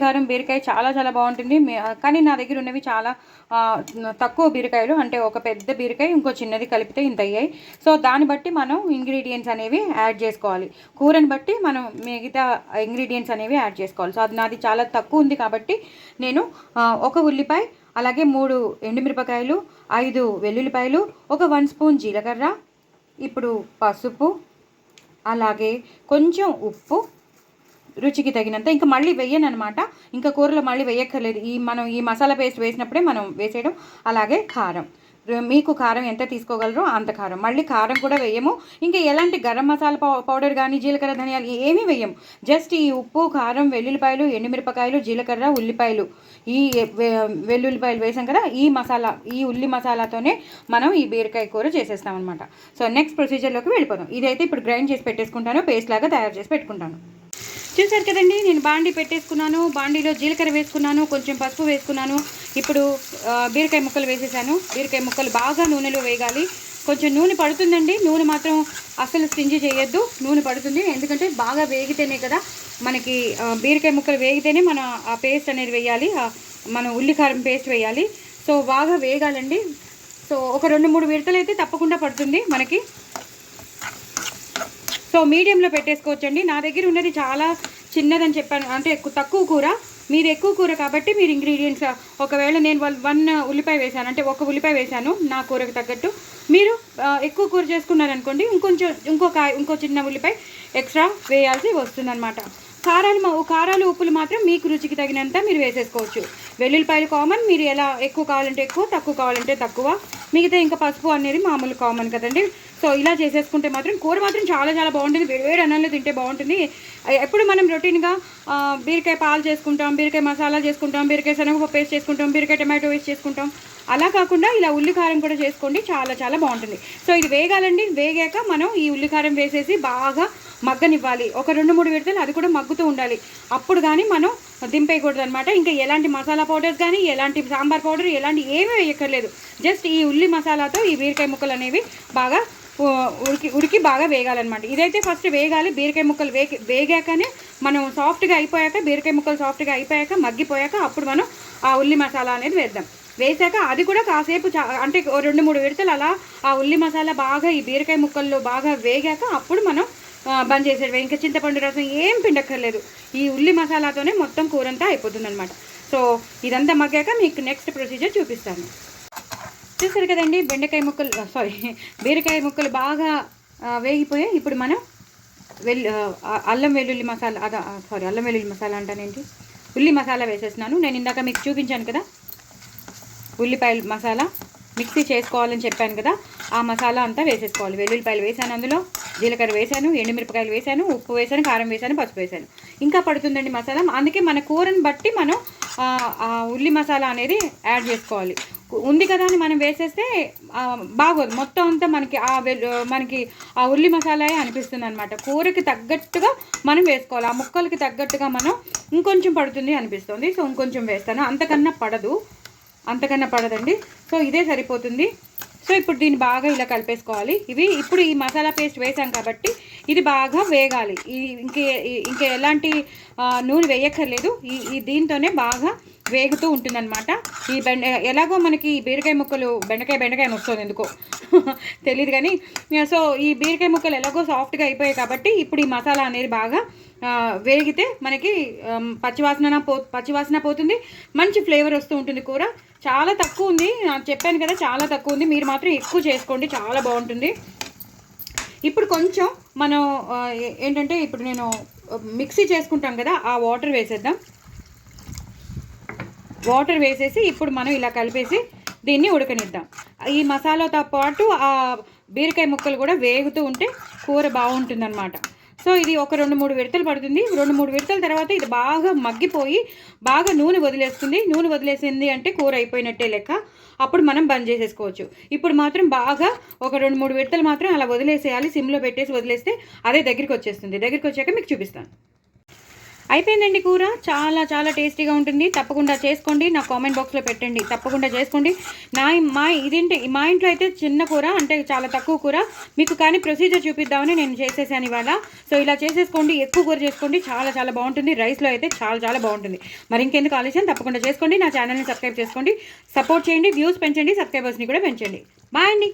కారం బీరకాయ చాలా చాలా బాగుంటుంది. కానీ నా దగ్గర ఉన్నవి చాలా తక్కువ బీరకాయలు, అంటే ఒక పెద్ద బీరకాయ ఇంకో చిన్నది కలిపితే ఇంత అయ్యాయి. సో దాన్ని బట్టి మనం ఇంగ్రీడియంట్స్ అనేవి యాడ్ చేసుకోవాలి. కూరని బట్టి మనం మిగతా ఇంగ్రీడియంట్స్ అనేవి యాడ్ చేసుకోవాలి. సో అది నాది చాలా తక్కువ ఉంది కాబట్టి నేను ఒక ఉల్లిపాయ, అలాగే 3 ఎండుమిరపకాయలు, 5 వెల్లుల్లిపాయలు, ఒక 1 స్పూన్ జీలకర్ర, ఇప్పుడు పసుపు, అలాగే కొంచెం ఉప్పు, రుచికి తగినంత. ఇంకా మళ్ళీ వేయను అనమాట, ఇంకా కూరలో మళ్ళీ వేయక్కర్లేదు. మనం ఈ మసాలా పేస్ట్ వేసినప్పుడే మనం వేసేయడం. అలాగే కారం, మీకు కారం ఎంత తీసుకోగలరో అంత కారం. మళ్ళీ కారం కూడా వేయము. ఇంకా ఎలాంటి గరం మసాలా పౌడర్ కానీ జీలకర్ర ధనియాలు ఏమీ వేయము. జస్ట్ ఈ ఉప్పు, కారం, వెల్లుల్లిపాయలు, ఎండుమిరపకాయలు, జీలకర్ర, ఉల్లిపాయలు, ఈ వెల్లుల్లిపాయలు వేసాం కదా, ఈ ఉల్లి మసాలాతోనే మనం ఈ బీరకాయ కూర చేసేస్తాం అనమాట. సో నెక్స్ట్ ప్రొసీజర్లోకి వెళ్ళిపోదాం. ఇదైతే ఇప్పుడు గ్రైండ్ చేసి పెట్టేసుకుంటాను, పేస్ట్ లాగా తయారు చేసి పెట్టుకుంటాను. చూసారు కదండి, నేను బాండీ పెట్టేసుకున్నాను. బాండీలో జీలకర్ర వేసుకున్నాను, కొంచెం పసుపు వేసుకున్నాను. ఇప్పుడు బీరకాయ ముక్కలు వేసేసాను. బీరకాయ ముక్కలు బాగా నూనెలో వేగాలి. కొంచెం నూనె పడుతుందండి, నూనె మాత్రం అస్సలు స్టింజీ చేయొద్దు. నూనె పడుతుంది, ఎందుకంటే బాగా వేగితేనే కదా మనకి బీరకాయ ముక్కలు వేగితేనే మన ఆ పేస్ట్ అనేది వేయాలి, మనం ఉల్లికారం పేస్ట్ వేయాలి. సో బాగా వేగాలండి. సో ఒక 2-3 విడతలు అయితే తప్పకుండా పడుతుంది మనకి. సో మీడియంలో పెట్టేసుకోవచ్చండి. నా దగ్గర ఉన్నది చాలా చిన్నదని చెప్పాను, అంటే తక్కువ కూర. మీది ఎక్కువ కూర కాబట్టి మీరు ఇంగ్రీడియంట్స్, ఒకవేళ నేను 1 ఉల్లిపాయ వేసాను అంటే 1 ఉల్లిపాయ వేసాను నా కూరకు తగ్గట్టు. మీరు ఎక్కువ కూర చేసుకున్నారనుకోండి, ఇంకో చిన్న ఉల్లిపాయ ఎక్స్ట్రా వేయాల్సి వస్తుందన్నమాట. కారాలు ఉప్పులు మాత్రం మీకు రుచికి తగినంత మీరు వేసేసుకోవచ్చు. వెల్లుల్లిపాయలు కామన్, మీరు ఎలా ఎక్కువ కావాలంటే ఎక్కువ, తక్కువ కావాలంటే తక్కువ. మిగతా ఇంకా పసుపు అనేది మామూలు కామన్ కదండి. సో ఇలా చేసేసుకుంటే మాత్రం కూర మాత్రం చాలా చాలా బాగుంటుంది. వేడి అన్నంలో తింటే బాగుంటుంది. ఎప్పుడు మనం రొటీన్గా బీరకాయ పాలు చేసుకుంటాం, బీరకాయ మసాలా చేసుకుంటాం, బీరకాయ శనగపప్పు వేసి చేసుకుంటాం, బీరకాయ టమాటో వేసి చేసుకుంటాం. అలా కాకుండా ఇలా ఉల్లికారం కూడా చేసుకోండి, చాలా చాలా బాగుంటుంది. సో ఇది వేగాలండి. వేగాక మనం ఈ ఉల్లికారం వేసేసి బాగా మగ్గనివ్వాలి. ఒక 2-3 విడతలు అది కూడా మగ్గుతూ ఉండాలి. అప్పుడు కానీ మనం దింపేయకూడదు అనమాట. ఇంకా ఎలాంటి మసాలా పౌడర్స్ కానీ, ఎలాంటి సాంబార్ పౌడర్, ఎలాంటి ఏమీ వేయక్కర్లేదు. జస్ట్ ఈ ఉల్లి మసాలాతో ఈ బీరకాయ ముక్కలు అనేవి బాగా ఉడికి బాగా వేగాలన్నమాట. ఇదైతే ఫస్ట్ వేగాలి. బీరకాయ ముక్కలు వేగాకనే మనం సాఫ్ట్గా అయిపోయాక, బీరకాయ ముక్కలు సాఫ్ట్గా అయిపోయాక, మగ్గిపోయాక అప్పుడు మనం ఆ ఉల్లి మసాలా అనేది వేద్దాం. వేసాక అది కూడా కాసేపు అంటే 2-3 విడతలు అలా ఆ ఉల్లి మసాలా బాగా ఈ బీరకాయ ముక్కల్లో బాగా వేగాక అప్పుడు మనం బంద్ చేసేది. ఇంకా చింతపండు రసం ఏం పిండక్కర్లేదు. ఈ ఉల్లి మసాలాతోనే మొత్తం కూరంతా అయిపోతుంది అనమాట. సో ఇదంతా మగ్గాక మీకు నెక్స్ట్ ప్రొసీజర్ చూపిస్తాను. చూసారు కదండి, బీరకాయ ముక్కలు బాగా వేగిపోయాయి. ఇప్పుడు మనం అల్లం వెల్లుల్లి మసాలా అంటానేంటి, ఉల్లి మసాలా వేసేస్తున్నాను. నేను ఇందాక మీకు చూపించాను కదా, ఉల్లిపాయల మసాలా మిక్సీ చేసుకోవాలని చెప్పాను కదా, ఆ మసాలా అంతా వేసేసుకోవాలి. వెల్లుల్లిపాయలు వేసాను, అందులో జీలకర్ర వేసాను, ఎండుమిరపకాయలు వేసాను, ఉప్పు వేసాను, కారం వేసాను, పసుపు వేసాను. ఇంకా పడుతుందండి మసాలా. అందుకే మన కూరని బట్టి మనం ఆ ఉల్లి మసాలా అనేది యాడ్ చేసుకోవాలి. ఉంది కదా అని మనం వేసేస్తే బాగోదు. మొత్తం అంతా మనకి ఆ ఉల్లి మసాలాయే అనిపిస్తుంది అనమాట. కూరకి తగ్గట్టుగా మనం వేసుకోవాలి. ఆ ముక్కలకి తగ్గట్టుగా మనం ఇంకొంచెం పడుతుంది అనిపిస్తుంది. సో ఇంకొంచెం వేస్తాను, అంతకన్నా పడదండి. సో ఇదే సరిపోతుంది. సో ఇప్పుడు దీన్ని బాగా ఇలా కలిపేసుకోవాలి. ఇప్పుడు ఈ మసాలా పేస్ట్ వేసాం కాబట్టి ఇది బాగా వేగాలి. ఇంకా ఎలాంటి నూనె వేయక్కర్లేదు. దీంతోనే బాగా వేగుతూ ఉంటుందన్నమాట. ఎలాగో మనకి బీరకాయ ముక్కలు బెండకాయ వస్తుంది ఎందుకో తెలియదు కానీ, సో ఈ బీరకాయ ముక్కలు ఎలాగో సాఫ్ట్గా అయిపోయాయి కాబట్టి ఇప్పుడు ఈ మసాలా అనేది బాగా వేగితే మనకి పచ్చివాసన పోతుంది, మంచి ఫ్లేవర్ వస్తూ ఉంటుంది. కూర చాలా తక్కువ ఉంది, చెప్పాను కదా చాలా తక్కువ ఉంది. మీరు మాత్రం ఎక్కువ చేసుకోండి, చాలా బాగుంటుంది. ఇప్పుడు కొంచెం మనం ఏంటంటే, ఇప్పుడు నేను మిక్సీ చేసుకుంటాం కదా, ఆ వాటర్ వేసేద్దాం. వాటర్ వేసేసి ఇప్పుడు మనం ఇలా కలిపేసి దీన్ని ఉడకనిద్దాం. ఈ మసాలాతో పాటు ఆ బీరకాయ ముక్కలు కూడా వేగుతూ ఉంటే కూర బాగుంటుందన్నమాట. సో ఇది ఒక 2-3 విడతలు పడుతుంది. 2-3 విడతల తర్వాత ఇది బాగా మగ్గిపోయి బాగా నూనె వదిలేసింది అంటే కూర అయిపోయినట్టే లెక్క. అప్పుడు మనం బంద్ చేసేసుకోవచ్చు. ఇప్పుడు మాత్రం బాగా ఒక 2-3 విడతలు మాత్రం అలా వదిలేసేయాలి. సిమ్లో పెట్టేసి వదిలేస్తే అదే దగ్గరికి వచ్చేస్తుంది. దగ్గరికి వచ్చాక మీకు చూపిస్తాను. అయిపోయిందండి కూర. చాలా చాలా టేస్టీగా ఉంటుంది. తప్పకుండా చేసుకోండి. నా కామెంట్ బాక్స్లో పెట్టండి. తప్పకుండా చేసుకోండి. మా ఇంట్లో అయితే చిన్న కూర, అంటే చాలా తక్కువ కూర మీకు, కానీ ప్రొసీజర్ చూపిద్దామని నేను చేసేసాను ఇవాళ. సో ఇలా చేసేసుకోండి, ఎక్కువ కూర చేసుకోండి, చాలా చాలా బాగుంటుంది. రైస్లో అయితే చాలా చాలా బాగుంటుంది. మరి ఇంకెందుకు ఆలస్యం, తప్పకుండా చేసుకోండి. నా ఛానల్ని సబ్స్క్రైబ్ చేసుకోండి, సపోర్ట్ చేయండి, వ్యూస్ పెంచండి, సబ్స్క్రైబర్స్ని కూడా పెంచండి. బాయ్ అండి.